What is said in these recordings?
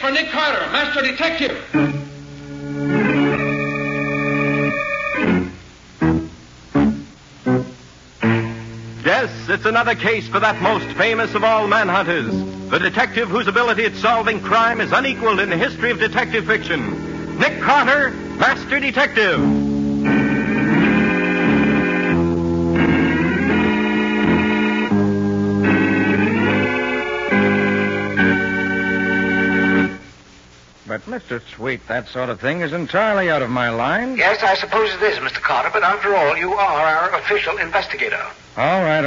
for Nick Carter, Master Detective. Yes, it's another case for that most famous of all manhunters, the detective whose ability at solving crime is unequaled in the history of detective fiction. Nick Carter, Master Detective. But, Mr. Sweet, that sort of thing is entirely out of my line. Yes, I suppose it is, Mr. Carter, but after all, you are our official investigator. All right.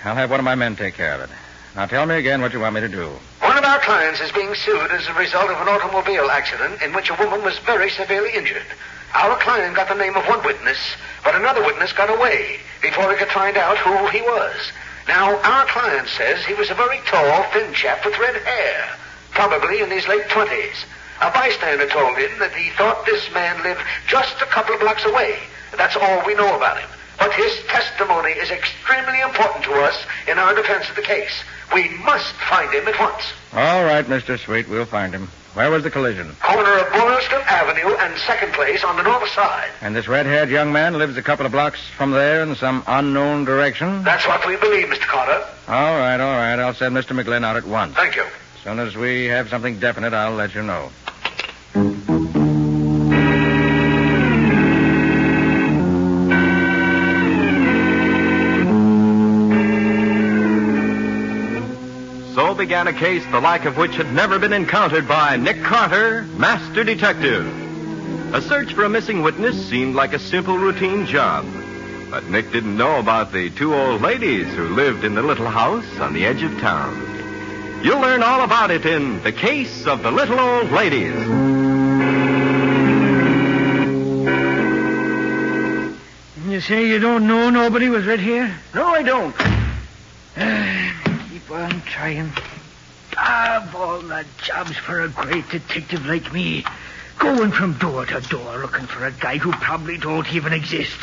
I'll have one of my men take care of it. Now tell me again what you want me to do. One of our clients is being sued as a result of an automobile accident in which a woman was very severely injured. Our client got the name of one witness, but another witness got away before he could find out who he was. Now, our client says he was a very tall, thin chap with red hair, probably in his late 20s. A bystander told him that he thought this man lived just a couple of blocks away. That's all we know about him. But his testimony is extremely important to us in our defense of the case. We must find him at once. All right, Mr. Sweet, we'll find him. Where was the collision? Corner of Boylston Avenue and 2nd Place on the north side. And this red-haired young man lives a couple of blocks from there in some unknown direction? That's what we believe, Mr. Carter. All right. I'll send Mr. McGlynn out at once. Thank you. As soon as we have something definite, I'll let you know. So began a case the like of which had never been encountered by Nick Carter, Master Detective. A search for a missing witness seemed like a simple routine job. But Nick didn't know about the two old ladies who lived in the little house on the edge of town. You'll learn all about it in The Case of the Little Old Ladies. You say you don't know nobody with red hair? No, I don't. Keep on trying. Of all the jobs for a great detective like me, going from door to door looking for a guy who probably don't even exist.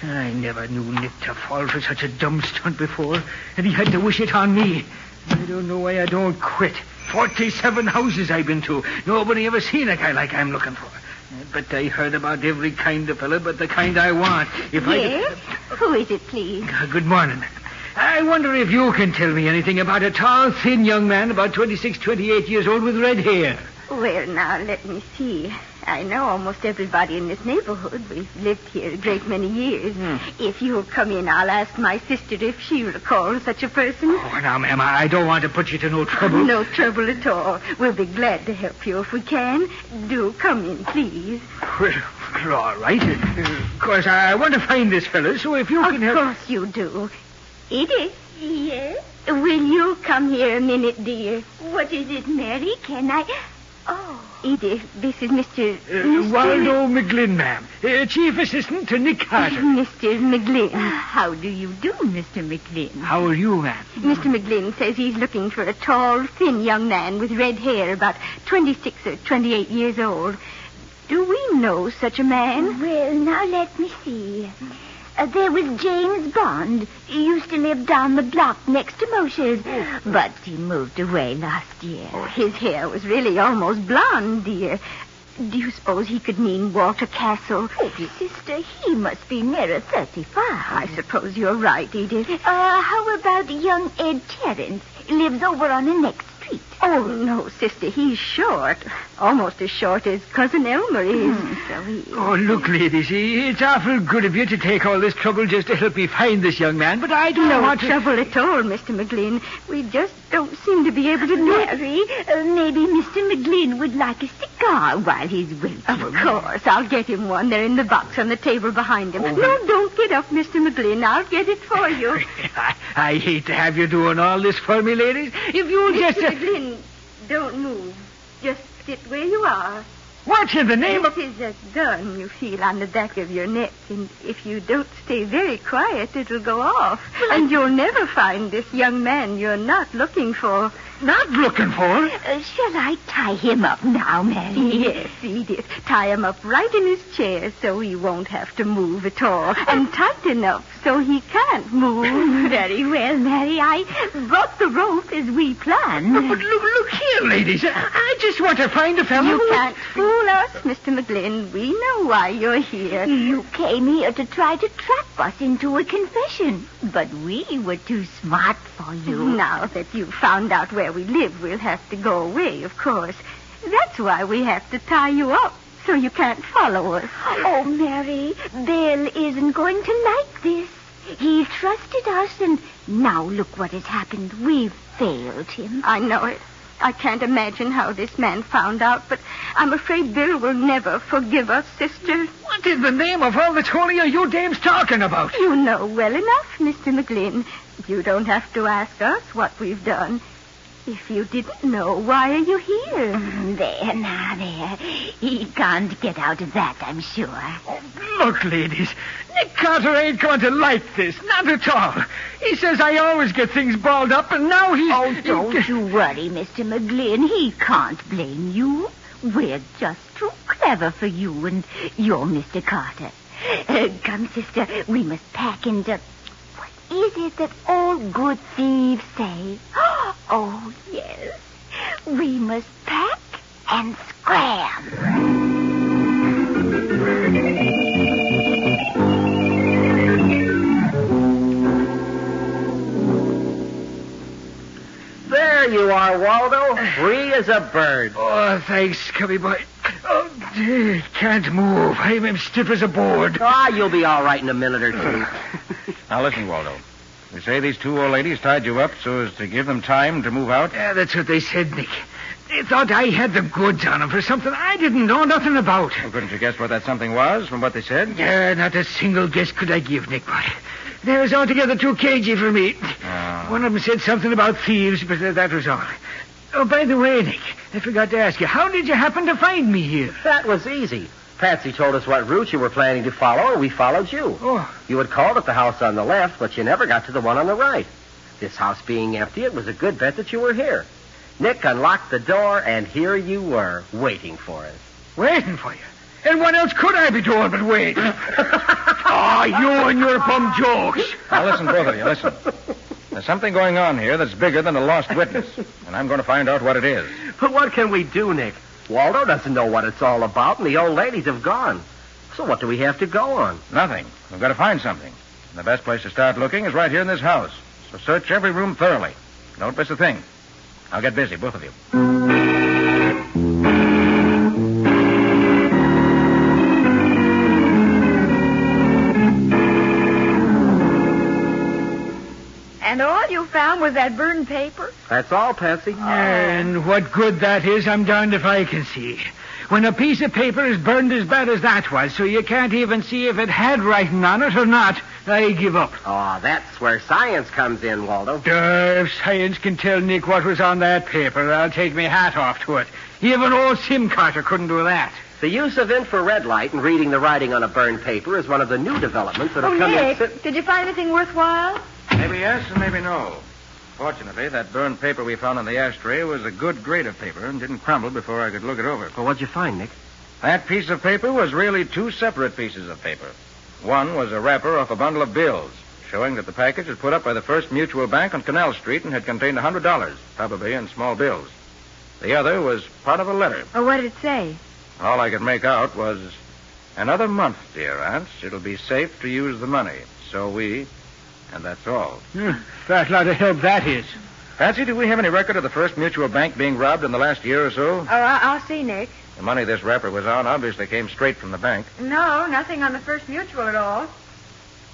I never knew Nick to fall for such a dumb stunt before, and he had to wish it on me. I don't know why I don't quit. 47 houses I've been to. Nobody ever seen a guy like I'm looking for. But I heard about every kind of fella but the kind I want. Yes? Who is it, please? Good morning. I wonder if you can tell me anything about a tall, thin young man about 26, 28 years old with red hair. Well, now, let me see. I know almost everybody in this neighborhood. We've lived here a great many years. If you'll come in, I'll ask my sister if she recalls such a person. Oh, now, ma'am, I don't want to put you to no trouble. No trouble at all. We'll be glad to help you if we can. Do come in, please. Well, all right. Of course, I want to find this fella, so if you can help... Of course you do. Edith? Yes? Will you come here a minute, dear? What is it, Mary? Can I... Oh. Edith, this is Mr. Waldo McGlynn, ma'am. Chief Assistant to Nick Carter. Mr. McGlynn. How do you do, Mr. McLean? How are you, ma'am? Mr. McGlynn says he's looking for a tall, thin young man with red hair, about 26 or 28 years old. Do we know such a man? Well, now let me see. There was James Bond. He used to live down the block next to Moshe's, but he moved away last year. Oh, his hair was really almost blonde, dear. Do you suppose he could mean Walter Castle? Oh, sister, he must be nearer 35. I suppose you're right, Edith. How about young Ed Terrence? He lives over on the next street. Oh, no, sister, he's short. Almost as short as Cousin Elmer is. So he... Oh, look, ladies, it's awful good of you to take all this trouble just to help me find this young man, but I don't No want to... trouble at all, Mr. McGlynn. We just don't seem to be able to do it. Mary, maybe Mr. McGlynn would like a cigar while he's waiting. Of course, I'll get him one. They're in the box on the table behind him. Oh, No, don't get up, Mr. McGlynn. I'll get it for you. I hate to have you doing all this for me, ladies. If you'll just... Mr. McGlynn, don't move. Just sit where you are. What in the name of... This is a gun you feel on the back of your neck, and if you don't stay very quiet, it'll go off. And you'll never find this young man you're not looking for. not looking for. Shall I tie him up now, Mary? Yes, Edith. Tie him up right in his chair so he won't have to move at all. And tight enough so he can't move. Very well, Mary. I brought the rope as we planned. But look here, ladies. I just want to find a fellow You who... can't fool us, Mr. McGlynn. We know why you're here. You came here to try to trap us into a confession, but we were too smart for you. Now that you've found out where we live, we'll have to go away, of course. That's why we have to tie you up, so you can't follow us. Oh, Mary, Bill isn't going to like this. He trusted us, and now look what has happened. We've failed him. I know it. I can't imagine how this man found out, but I'm afraid Bill will never forgive us, sister. What in the name of all that's holy are you dames talking about? You know well enough, Mr. McGlynn. You don't have to ask us what we've done. If you didn't know, why are you here? There, now, there. He can't get out of that, I'm sure. Oh, look, ladies, Nick Carter ain't going to like this. Not at all. He says I always get things balled up, and now he's... Oh, don't you worry, Mr. McGlynn. He can't blame you. We're just too clever for you, and you're Mr. Carter. Come, sister, we must pack into... What is it that all good thieves say? Oh, yes. We must pack and scram. There you are, Waldo. Free as a bird. Oh, thanks, Cubby boy. Oh, dear, can't move. I'm stiff as a board. Ah, you'll be all right in a minute or two. Now, listen, Waldo. You say these two old ladies tied you up so as to give them time to move out? Yeah, that's what they said, Nick. They thought I had the goods on them for something I didn't know nothing about. Well, couldn't you guess what that something was from what they said? Yeah, not a single guess could I give, Nick, but they was altogether too cagey for me. Oh. One of them said something about thieves, but that was all. Oh, by the way, Nick, I forgot to ask you, how did you happen to find me here? That was easy. Patsy told us what route you were planning to follow, and we followed you. Oh. You had called at the house on the left, but you never got to the one on the right. This house being empty, it was a good bet that you were here. Nick unlocked the door, and here you were, waiting for us. Waiting for you? And what else could I be doing but wait? Oh, you and your bum jokes. Now, listen, both of you, listen. There's something going on here that's bigger than a lost witness, and I'm going to find out what it is. But what can we do, Nick? Waldo doesn't know what it's all about, and the old ladies have gone. So what do we have to go on? Nothing. We've got to find something. And the best place to start looking is right here in this house. So search every room thoroughly. Don't miss a thing. I'll get busy, both of you. And all you found was that burned paper? That's all, Patsy. And what good that is, I'm darned if I can see. When a piece of paper is burned as bad as that was, so you can't even see if it had writing on it or not, I give up. Oh, that's where science comes in, Waldo. If science can tell Nick what was on that paper, I'll take my hat off to it. Even old Sim Carter couldn't do that. The use of infrared light and reading the writing on a burned paper is one of the new developments that have come Nick, in... did you find anything worthwhile? Maybe yes and maybe no. Fortunately, that burned paper we found in the ashtray was a good grade of paper and didn't crumble before I could look it over. Well, what'd you find, Nick? That piece of paper was really two separate pieces of paper. One was a wrapper off a bundle of bills, showing that the package was put up by the First Mutual Bank on Canal Street and had contained $100, probably in small bills. The other was part of a letter. Oh, what did it say? All I could make out was, "Another month, dear aunts. It'll be safe to use the money. So we..." And that's all. Fat lot of help that is. Patsy, do we have any record of the First Mutual Bank being robbed in the last year or so? Oh, I'll see, Nick. The money this wrapper was on obviously came straight from the bank. No, nothing on the First Mutual at all.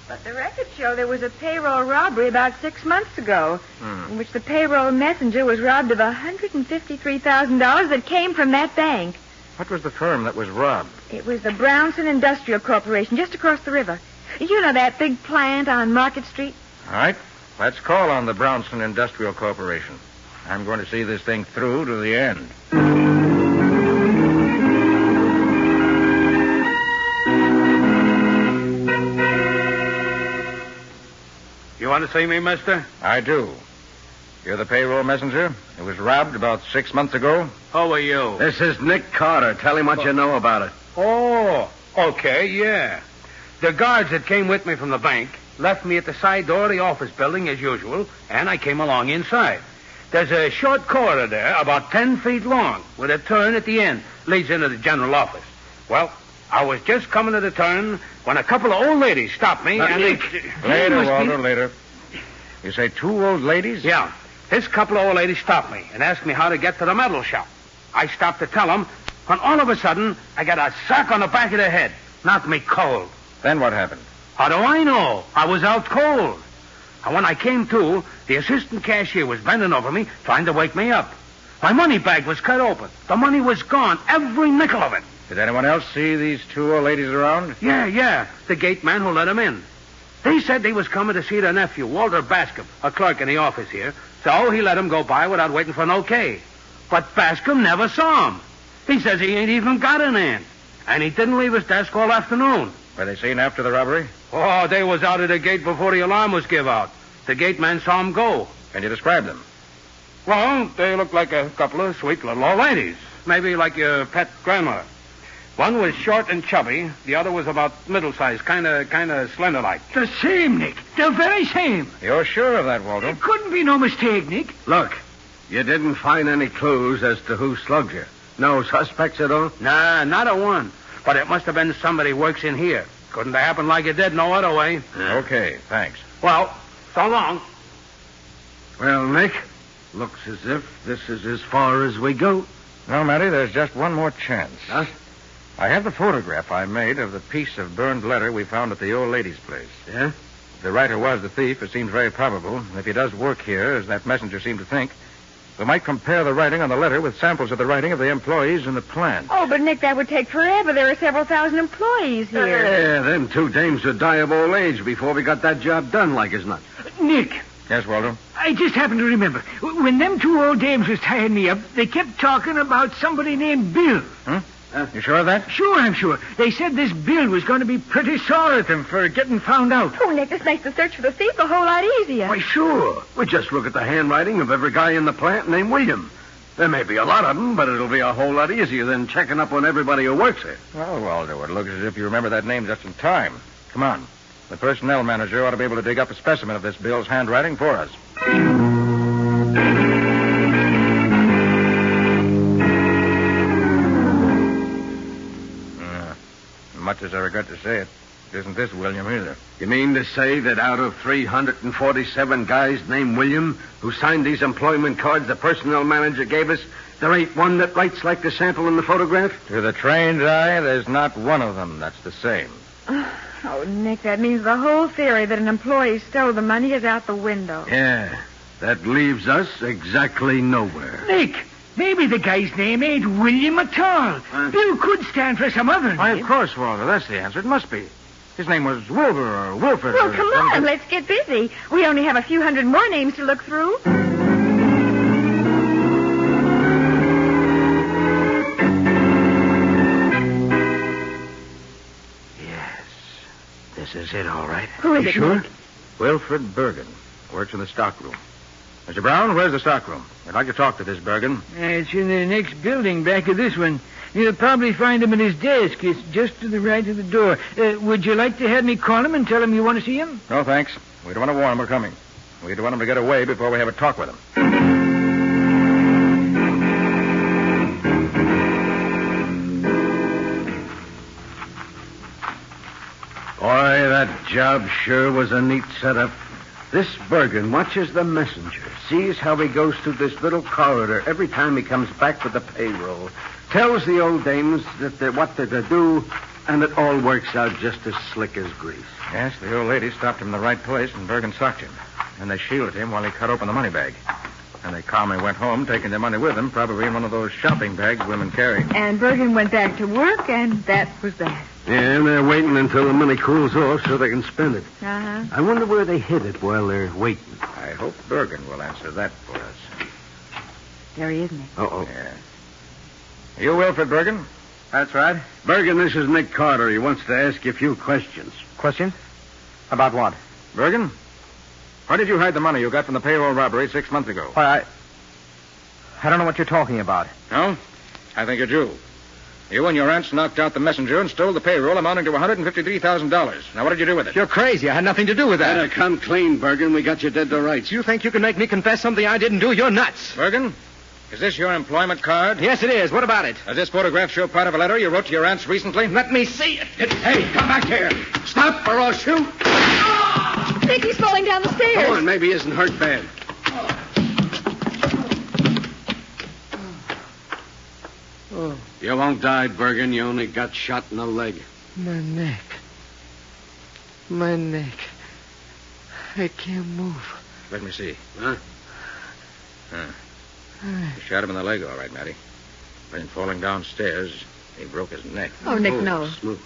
But the records show there was a payroll robbery about 6 months ago, in which the payroll messenger was robbed of $153,000 that came from that bank. What was the firm that was robbed? It was the Brownson Industrial Corporation, just across the river. You know that big plant on Market Street? All right. Let's call on the Brownson Industrial Corporation. I'm going to see this thing through to the end. You want to see me, mister? I do. You're the payroll messenger? It was robbed about 6 months ago? Who are you? This is Nick Carter. Tell him what you know about it. Oh, okay, yeah. The guards that came with me from the bank left me at the side door of the office building as usual, and I came along inside. There's a short corridor there, about 10 feet long, with a turn at the end. Leads into the general office. Well, I was just coming to the turn when a couple of old ladies stopped me, and they... Later, Walter, later. You say 2 old ladies? Yeah. This couple of old ladies stopped me and asked me how to get to the metal shop. I stopped to tell them, when all of a sudden, I got a sock on the back of the head. Knocked me cold. Then what happened? How do I know? I was out cold. And when I came to, the assistant cashier was bending over me, trying to wake me up. My money bag was cut open. The money was gone, every nickel of it. Did anyone else see these 2 old ladies around? Yeah. The gate man who let them in. They said they was coming to see their nephew, Walter Bascom, a clerk in the office here. So he let them go by without waiting for an okay. But Bascom never saw him. He says he ain't even got an aunt. And he didn't leave his desk all afternoon. Were they seen after the robbery? Oh, they was out of the gate before the alarm was give out. The gate man saw him go. Can you describe them? Well, they looked like a couple of sweet little old ladies. Maybe like your pet grandmother. One was short and chubby. The other was about middle-sized, kind of slender-like. The same, Nick. The very same. You're sure of that, Walter? There couldn't be no mistake, Nick. Look, you didn't find any clues as to who slugged you. No suspects at all? Nah, not a one. But it must have been somebody who works in here. Couldn't have happened like it did no other way. Okay, thanks. Well, so long. Well, Nick, looks as if this is as far as we go. No, Matty, there's just one more chance. Huh? I have the photograph I made of the piece of burned letter we found at the old lady's place. Yeah? If the writer was the thief, it seems very probable. If he does work here, as that messenger seemed to think, we might compare the writing on the letter with samples of the writing of the employees in the plant. Oh, but, Nick, that would take forever. There are several thousand employees here. Yeah, them 2 dames would die of old age before we got that job done like as not. Nick, Yes, Walter? I just happened to remember. When them 2 old dames was tying me up, they kept talking about somebody named Bill. You sure of that? Sure, I'm sure. They said this Bill was going to be pretty sore at them for getting found out. Oh, Nick, this makes the search for the thief a whole lot easier. Why, sure. We just look at the handwriting of every guy in the plant named William. There may be a lot of them, but it'll be a whole lot easier than checking up on everybody who works here. Well, Walter, it looks as if you remember that name just in time. Come on. The personnel manager ought to be able to dig up a specimen of this Bill's handwriting for us. Much as I regret to say it, isn't this William either. You mean to say that out of 347 guys named William who signed these employment cards the personnel manager gave us, there ain't one that writes like the sample in the photograph? To the trained eye, there's not one of them that's the same. Oh, Nick, that means the whole theory that an employee stole the money is out the window. Yeah, that leaves us exactly nowhere. Nick, maybe the guy's name ain't William at all. Bill could stand for some other Why, name. of course, Walter. That's the answer. It must be. His name was Wilbur or Wilfred. Well, or come something. on, let's get busy. We only have a few hundred more names to look through. Yes. This is it, all right. Who is You it, sure? Nick? Wilfred Bergen. Works in the stockroom. Mr. Brown, where's the stockroom? I'd like to talk to this Bergen. It's in the next building back of this one. You'll probably find him at his desk. It's just to the right of the door. Would you like to have me call him and tell him you want to see him? No, thanks. We don't want to warn him we're coming. We don't want him to get away before we have a talk with him. Boy, that job sure was a neat setup. This Bergen watches the messenger, sees how he goes through this little corridor every time he comes back with the payroll, tells the old dames what they're to do, and it all works out just as slick as grease. Yes, the old lady stopped him in the right place, and Bergen socked him. And they shielded him while he cut open the money bag. And they calmly went home, taking their money with them, probably in one of those shopping bags women carry. And Bergen went back to work, and that was that. Yeah, and they're waiting until the money cools off so they can spend it. Uh-huh. I wonder where they hid it while they're waiting. I hope Bergen will answer that for us. There he is, Nick. Uh-oh. Yeah. You Wilfred Bergen? That's right. Bergen, this is Nick Carter. He wants to ask you a few questions. Questions? About what? Bergen? Where did you hide the money you got from the payroll robbery 6 months ago? Why, I don't know what you're talking about. No? I think you're Jew. You and your aunts knocked out the messenger and stole the payroll amounting to $153,000. Now, what did you do with it? You're crazy. I had nothing to do with that. Better come clean, Bergen. We got you dead to rights. You think you can make me confess something I didn't do? You're nuts. Bergen, is this your employment card? Yes, it is. What about it? Does this photograph show part of a letter you wrote to your aunts recently? Let me see it. Hey, come back here. Stop or I'll shoot. Nick, he's falling down the stairs. Go on, maybe he isn't hurt bad. You won't die, Bergen. You only got shot in the leg. My neck. My neck. I can't move. Let me see. Huh? You shot him in the leg, all right, Matty. Then falling downstairs, he broke his neck. Oh, Nick, no. Smooth.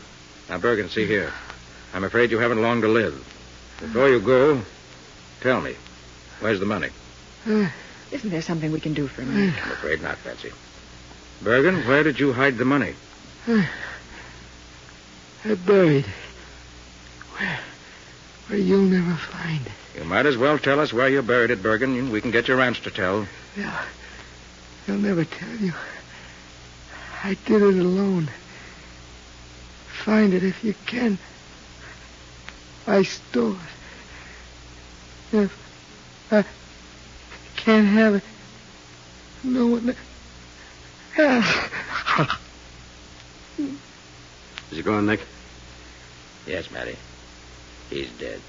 Now, Bergen, see here. I'm afraid you haven't long to live. Before you go, tell me, where's the money? Isn't there something we can do for him? I'm afraid not, Patsy. Bergen, where did you hide the money? I buried it. Where you'll never find it. You might as well tell us where you buried it, Bergen. We can get your aunts to tell. They'll never tell you. I did it alone. Find it if you can. I stole it. If I can't have it, no one else. Is he gone, Nick? Yes, Matty. He's dead.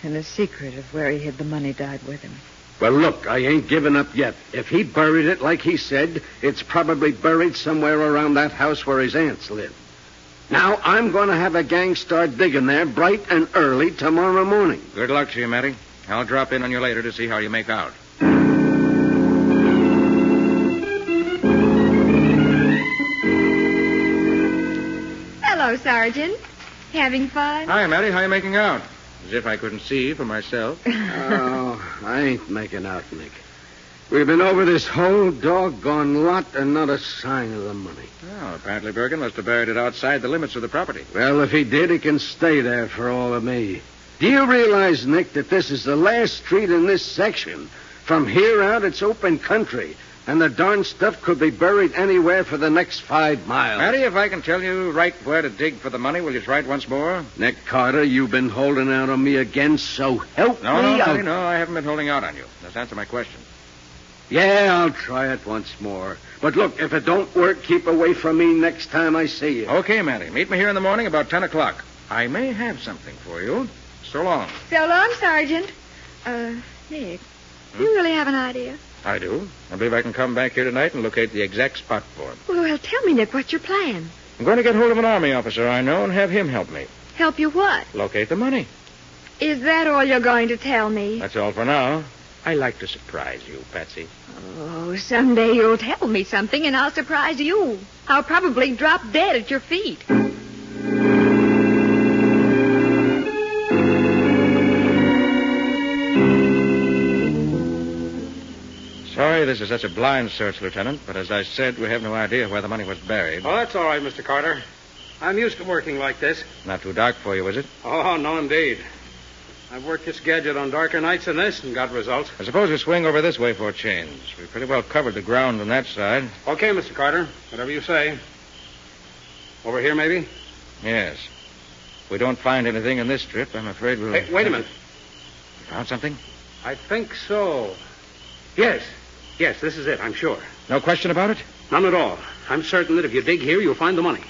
And the secret of where he hid the money died with him. Well, look, I ain't given up yet. If he buried it like he said, it's probably buried somewhere around that house where his aunts live. Now, I'm going to have a gang start digging there bright and early tomorrow morning. Good luck to you, Matty. I'll drop in on you later to see how you make out. Hello, Sergeant. Having fun? Hi, Matty. How you making out? As if I couldn't see for myself. Oh, I ain't making out, Nick. We've been over this whole doggone lot and not a sign of the money. Oh, apparently Bergen must have buried it outside the limits of the property. Well, if he did, he can stay there for all of me. Do you realize, Nick, that this is the last street in this section? From here out, it's open country, and the darn stuff could be buried anywhere for the next 5 miles. Matty, if I can tell you right where to dig for the money, will you try it once more? Nick Carter, you've been holding out on me again, so help No, me. Matty, no, I haven't been holding out on you. Just answer my question. Yeah, I'll try it once more. But look, if it don't work, keep away from me next time I see you. Okay, Matty. Meet me here in the morning about 10 o'clock. I may have something for you. So long. So long, Sergeant. Nick, you really have an idea? I do. I believe I can come back here tonight and locate the exact spot for him. Well, tell me, Nick, what's your plan? I'm going to get hold of an army officer I know and have him help me. Help you what? Locate the money. Is that all you're going to tell me? That's all for now. I like to surprise you, Patsy. Oh, someday you'll tell me something and I'll surprise you. I'll probably drop dead at your feet. Sorry this is such a blind search, Lieutenant, but as I said, we have no idea where the money was buried. Oh, that's all right, Mr. Carter. I'm used to working like this. Not too dark for you, is it? Oh, no, indeed. I've worked this gadget on darker nights than this and got results. I suppose we swing over this way for a change. We've pretty well covered the ground on that side. Okay, Mr. Carter. Whatever you say. Over here, maybe? Yes. If we don't find anything in this strip, I'm afraid we'll... Hey, wait a minute. You found something? I think so. Yes. Yes, this is it, I'm sure. No question about it? None at all. I'm certain that if you dig here, you'll find the money.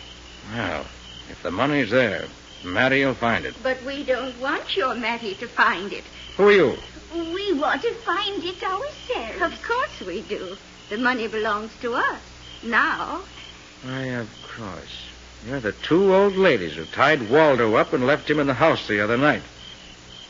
Well, if the money's there, Matty will find it. But we don't want your Matty to find it. Who are you? We want to find it ourselves. Of course we do. The money belongs to us. Now. Why, of course. You're the two old ladies who tied Waldo up and left him in the house the other night.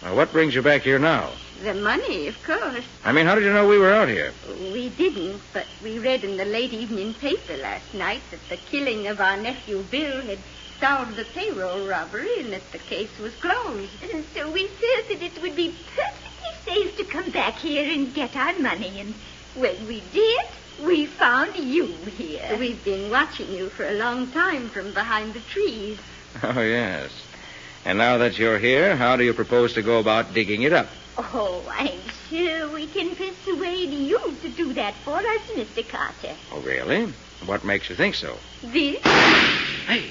Now, what brings you back here now? The money, of course. I mean, how did you know we were out here? We didn't, but we read in the late evening paper last night that the killing of our nephew Bill had solved the payroll robbery and that the case was closed. And so we felt that it would be perfectly safe to come back here and get our money. And when we did, we found you here. We've been watching you for a long time from behind the trees. Oh, yes. And now that you're here, how do you propose to go about digging it up? Oh, I'm sure we can persuade you to do that for us, Mr. Carter. Oh, really? What makes you think so? This? Hey,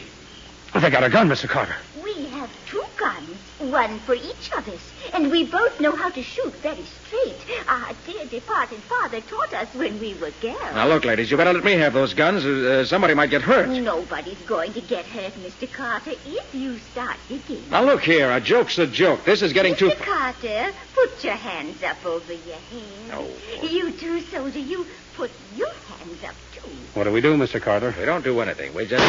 they got a gun, Mr. Carter. We have 2 guns, one for each of us, and we both know how to shoot very straight. Our dear departed father taught us when we were girls. Now, look, ladies, you better let me have those guns. Somebody might get hurt. Nobody's going to get hurt, Mr. Carter, if you start digging. Now, look here. A joke's a joke. This is getting too... Mr. Carter, put your hands up over your head. No. You too, soldier. You put your hands up, too. What do we do, Mr. Carter? We don't do anything. We just...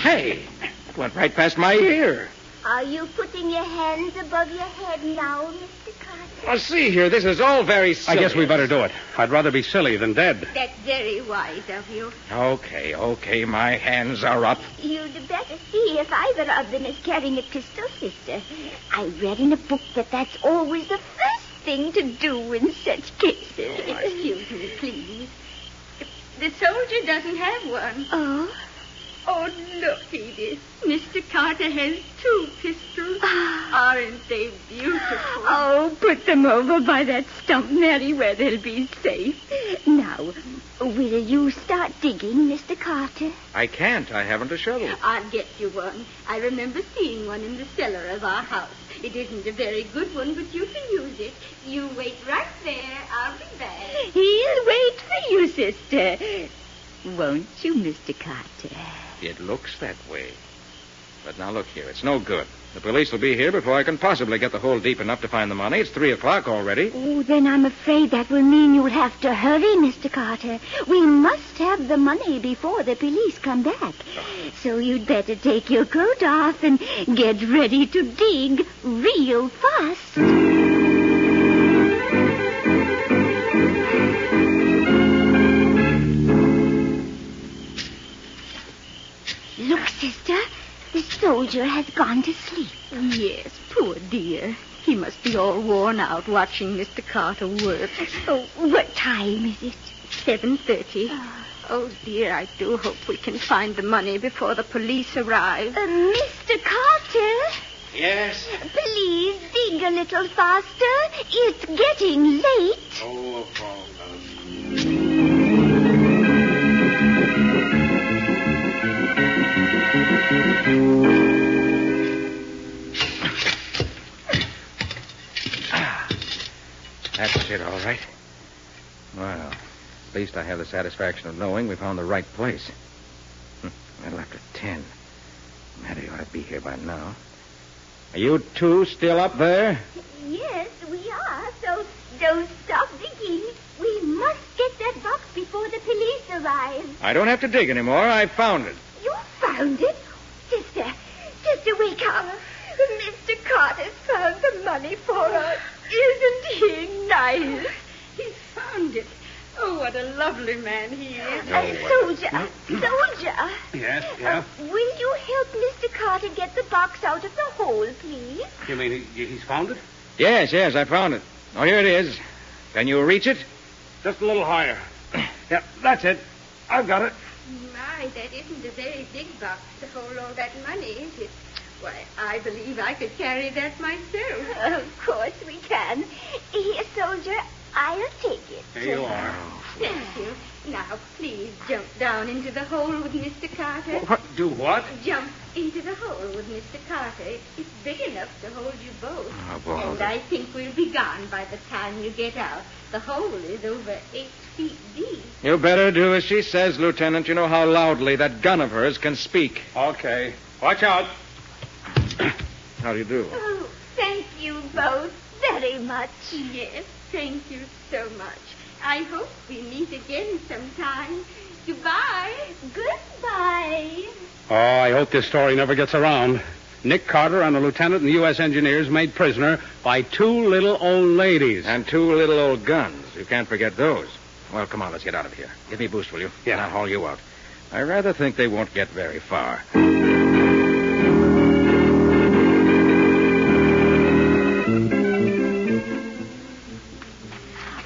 Hey! That went right past my ear. Are you putting your hands above your head now, Mr. Carter? Now, see here. This is all very silly. I guess we better do it. I'd rather be silly than dead. That's very wise of you. Okay. My hands are up. You'd better see if either of them is carrying a pistol, sister. I read in a book that that's always the first thing to do in such cases. Excuse me, please. The soldier doesn't have one. Oh? Oh, look, Edith. Mr. Carter has 2 pistols. Aren't they beautiful? Oh, put them over by that stump, Mary, where they'll be safe. Now, will you start digging, Mr. Carter? I can't. I haven't a shovel. I'll get you one. I remember seeing one in the cellar of our house. It isn't a very good one, but you can use it. You wait right there. I'll be back. He'll wait for you, sister. Won't you, Mr. Carter? It looks that way. But now, look here. It's no good. The police will be here before I can possibly get the hole deep enough to find the money. It's 3 o'clock already. Oh, then I'm afraid that will mean you'll have to hurry, Mr. Carter. We must have the money before the police come back. So you'd better take your coat off and get ready to dig real fast. Look, sister. The soldier has gone to sleep. Yes, poor dear. He must be all worn out watching Mr. Carter work. Oh, what time is it? 7:30. Oh, dear, I do hope we can find the money before the police arrive. Mr. Carter? Yes? Please dig a little faster. It's getting late. Oh, That's it, all right. Well, at least I have the satisfaction of knowing we found the right place. Well, after 10. Matty ought to be here by now. Are you 2 still up there? Yes, we are. So don't stop digging. We must get that box before the police arrive. I don't have to dig anymore. I found it. You found it? Sister, wake up. Mr. Carter's found the money for us. Isn't he nice? He's found it. Oh, what a lovely man he is. Soldier. Yes, yeah? Will you help Mr. Carter get the box out of the hole, please? You mean he's found it? Yes, I found it. Oh, here it is. Can you reach it? Just a little higher. Yeah, that's it. I've got it. My, that isn't a very big box to hold all that money, is it? Why, I believe I could carry that myself. Of course we can. Here, soldier, I'll take it. Here you are. Thank you. Now, please jump down into the hole with Mr. Carter. What? Do what? Jump into the hole with Mr. Carter. It's big enough to hold you both. Oh, boy. And I think we'll be gone by the time you get out. The hole is over 8 feet deep. You better do as she says, Lieutenant. You know how loudly that gun of hers can speak. Okay. Watch out. How do you do? Oh, thank you both very much. Yes, thank you so much. I hope we meet again sometime. Goodbye. Goodbye. Oh, I hope this story never gets around. Nick Carter and a lieutenant in the U.S. Engineers made prisoner by 2 little old ladies. And 2 little old guns. You can't forget those. Well, come on, let's get out of here. Give me a boost, will you? Yeah. And I'll haul you out. I rather think they won't get very far.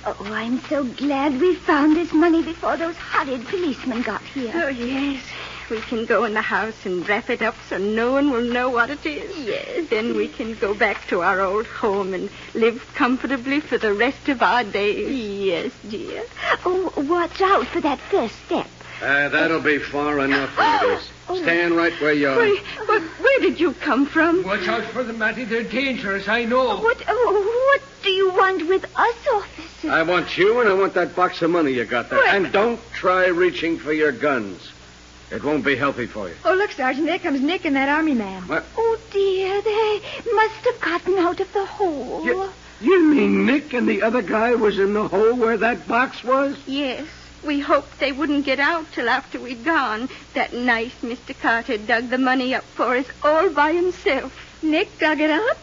Oh, I'm so glad we found this money before those horrid policemen got here. Oh, yes. We can go in the house and wrap it up so no one will know what it is. Yes. Then we can go back to our old home and live comfortably for the rest of our days. Yes, dear. Oh, watch out for that first step. That'll be far enough, ladies. Stand right where you are. Where did you come from? Watch out for them, Matty. They're dangerous, I know. What do you want with us, officer? I want you, and I want that box of money you got there. And don't try reaching for your guns. It won't be healthy for you. Oh, look, Sergeant, there comes Nick and that army man. What? Oh, dear, they must have gotten out of the hole. You mean Nick and the other guy was in the hole where that box was? Yes. We hoped they wouldn't get out till after we'd gone. That nice Mr. Carter dug the money up for us all by himself. Nick dug it up?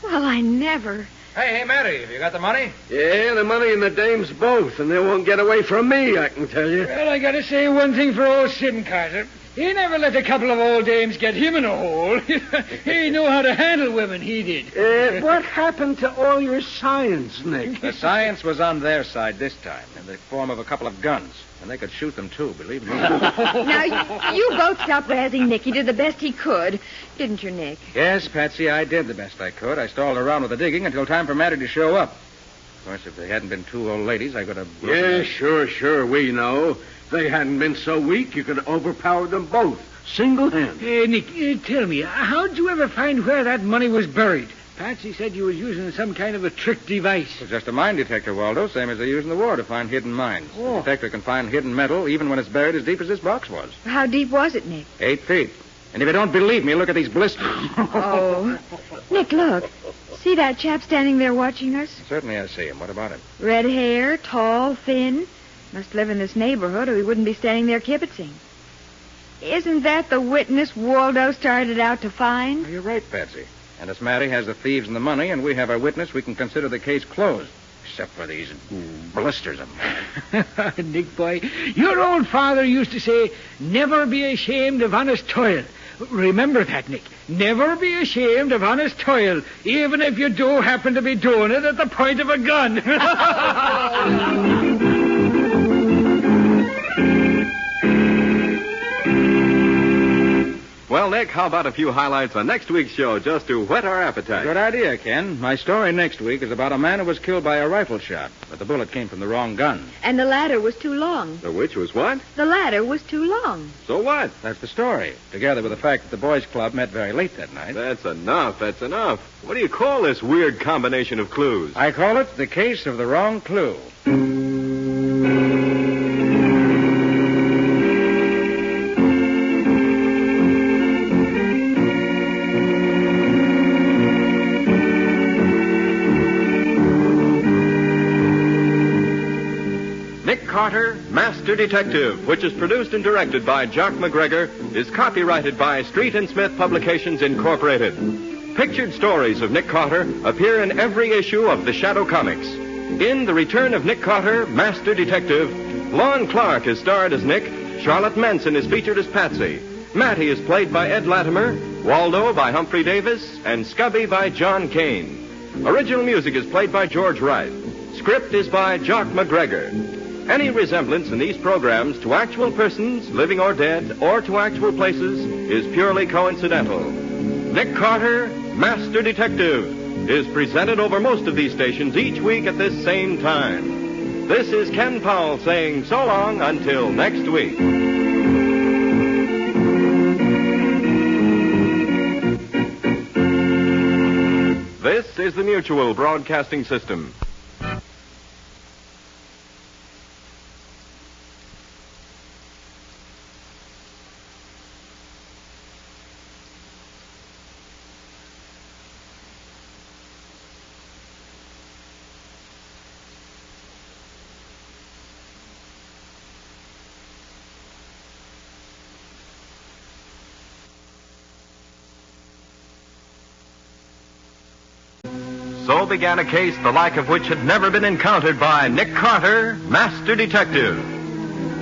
Well, I never. Hey, Matty, have you got the money? Yeah, the money and the dames both, and they won't get away from me, I can tell you. Well, I gotta say one thing for old Sid Carter. He never let a couple of old dames get him in a hole. He knew how to handle women, he did. What happened to all your science, Nick? The science was on their side this time, in the form of a couple of guns. And they could shoot them, too, believe me. Now, you both stop razzing Nick. He did the best he could. Didn't you, Nick? Yes, Patsy, I did the best I could. I stalled around with the digging until time for Matty to show up. Of course, if they hadn't been two old ladies, I could have... Yeah, sure, we know. If they hadn't been so weak, you could have overpowered them both, single-handed. Hey, Nick, tell me, how'd you ever find where that money was buried? Patsy said you was using some kind of a trick device. It's just a mine detector, Waldo, same as they use in the war to find hidden mines. The detector can find hidden metal even when it's buried as deep as this box was. How deep was it, Nick? 8 feet. And if you don't believe me, look at these blisters. Oh. Nick, look. See that chap standing there watching us? Certainly I see him. What about him? Red hair, tall, thin. Must live in this neighborhood or he wouldn't be standing there kibitzing. Isn't that the witness Waldo started out to find? You're right, Patsy. And as Matty has the thieves and the money, and we have our witness, we can consider the case closed. Except for these blisters of mine. Nick, boy, your old father used to say, never be ashamed of honest toil. Remember that, Nick. Never be ashamed of honest toil, even if you do happen to be doing it at the point of a gun. Well, Nick, how about a few highlights on next week's show just to whet our appetite? Good idea, Ken. My story next week is about a man who was killed by a rifle shot, but the bullet came from the wrong gun. And the ladder was too long. The which was what? The ladder was too long. So what? That's the story, together with the fact that the boys' club met very late that night. That's enough. What do you call this weird combination of clues? I call it the case of the wrong clue. Nick Carter, Master Detective, which is produced and directed by Jock McGregor, is copyrighted by Street and Smith Publications, Incorporated. Pictured stories of Nick Carter appear in every issue of the Shadow Comics. In The Return of Nick Carter, Master Detective, Lon Clark is starred as Nick, Charlotte Manson is featured as Patsy, Matty is played by Ed Latimer, Waldo by Humphrey Davis, and Scubby by John Kane. Original music is played by George Wright. Script is by Jock McGregor. Any resemblance in these programs to actual persons, living or dead, or to actual places is purely coincidental. Nick Carter, Master Detective, is presented over most of these stations each week at this same time. This is Ken Powell saying so long until next week. This is the Mutual Broadcasting System. So began a case the like of which had never been encountered by Nick Carter, Master Detective.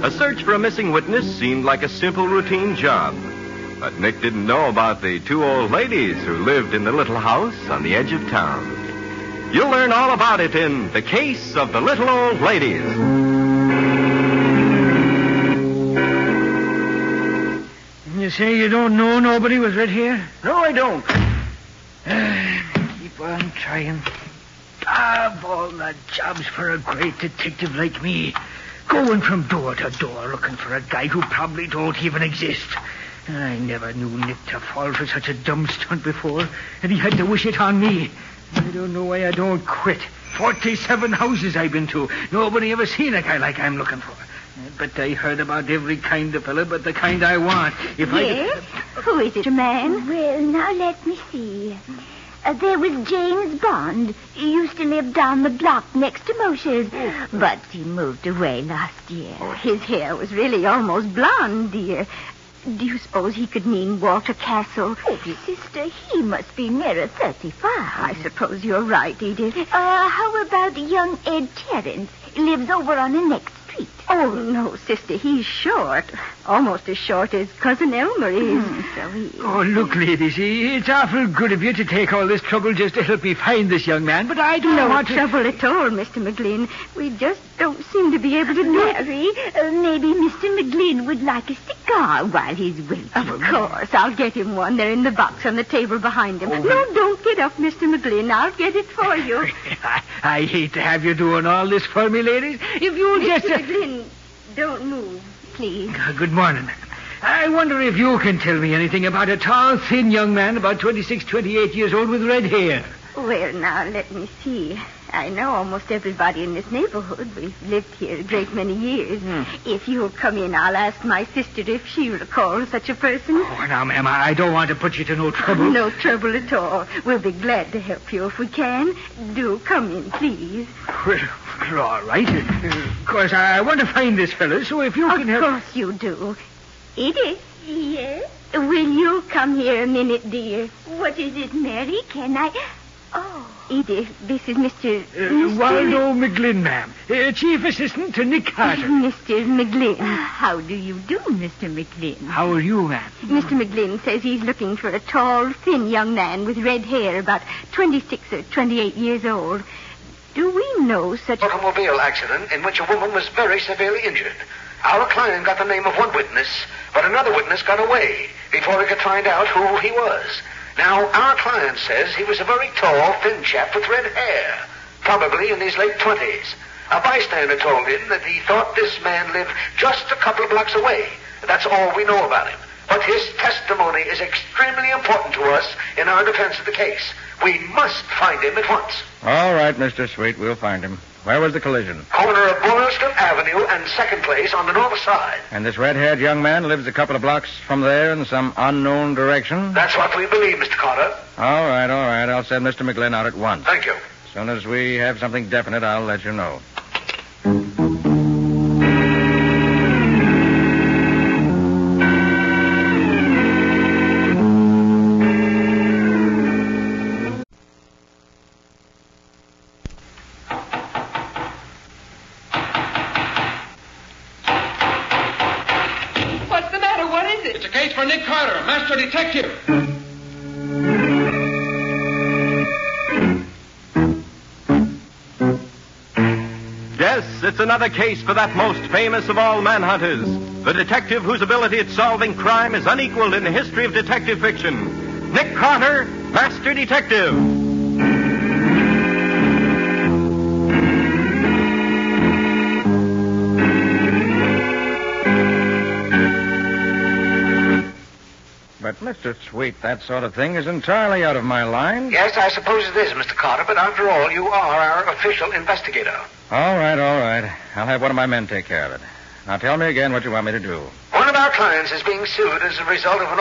A search for a missing witness seemed like a simple routine job. But Nick didn't know about the two old ladies who lived in the little house on the edge of town. You'll learn all about it in The Case of the Little Old Ladies. say you don't know nobody was right here? No, I don't. Keep on trying. Of all the jobs for a great detective like me, going from door to door looking for a guy who probably don't even exist. I never knew Nick to fall for such a dumb stunt before, and he had to wish it on me. I don't know why I don't quit. 47 houses I've been to. Nobody ever seen a guy like I'm looking for. But I heard about every kind of fella but the kind I want. Yes? Who is it, man? Well, now let me see. There was James Bond. He used to live down the block next to Moshe's, but he moved away last year. Oh, his hair was really almost blonde, dear. Do you suppose he could mean Walter Castle? Oh, sister, he must be nearer 35. I suppose you're right, Edith. How about young Ed Terrence? He lives over on the next street. Oh, no, sister, he's short. Almost as short as Cousin Elmer is. So he is. Oh, look, ladies, it's awful good of you to take all this trouble just to help me find this young man, but I don't want to... No trouble at all, Mr. McGlynn. We just don't seem to be able to do it. Mary, maybe Mr. McGlynn would like a cigar while he's waiting. Of course, I'll get him one. They're in the box on the table behind him. Oh, no, don't get up, Mr. McGlynn. I'll get it for you. I hate to have you doing all this for me, ladies. If you'll just... Mr. McGlynn, don't move, please. Good morning. I wonder if you can tell me anything about a tall, thin young man about 26, 28 years old with red hair. Well, now, let me see. I know almost everybody in this neighborhood. We've lived here a great many years. If you'll come in, I'll ask my sister if she recalls such a person. Oh, now, ma'am, I don't want to put you to no trouble. No trouble at all. We'll be glad to help you if we can. Do come in, please. Well, all right. Of course, I want to find this fellow, so if you can help... Of course you do. Edith? Yes? Will you come here a minute, dear? What is it, Mary? Can I... Oh. Edith, this is Mr. Waldo McGlynn, ma'am. Chief Assistant to Nick Carter. Mr. McGlynn. How do you do, Mr. McGlynn? How are you, ma'am? Mr. McGlynn says he's looking for a tall, thin young man with red hair, about 26 or 28 years old. Do we know such... Automobile accident in which a woman was very severely injured. Our client got the name of one witness, but another witness got away before he could find out who he was. Now, our client says he was a very tall, thin chap with red hair, probably in his late 20s. A bystander told him that he thought this man lived just a couple of blocks away. That's all we know about him. But his testimony is extremely important to us in our defense of the case. We must find him at once. All right, Mr. Sweet, we'll find him. Where was the collision? Corner of Boylston Avenue and 2nd Place on the north side. And this red-haired young man lives a couple of blocks from there in some unknown direction? That's what we believe, Mr. Carter. All right. I'll send Mr. McGlynn out at once. Thank you. As soon as we have something definite, I'll let you know. It's a case for Nick Carter, Master Detective. Yes, it's another case for that most famous of all manhunters, the detective whose ability at solving crime is unequaled in the history of detective fiction. Nick Carter, Master Detective. But, Mr. Sweet, that sort of thing is entirely out of my line. Yes, I suppose it is, Mr. Carter, but after all, you are our official investigator. All right. I'll have one of my men take care of it. Now, tell me again what you want me to do. One of our clients is being sued as a result of an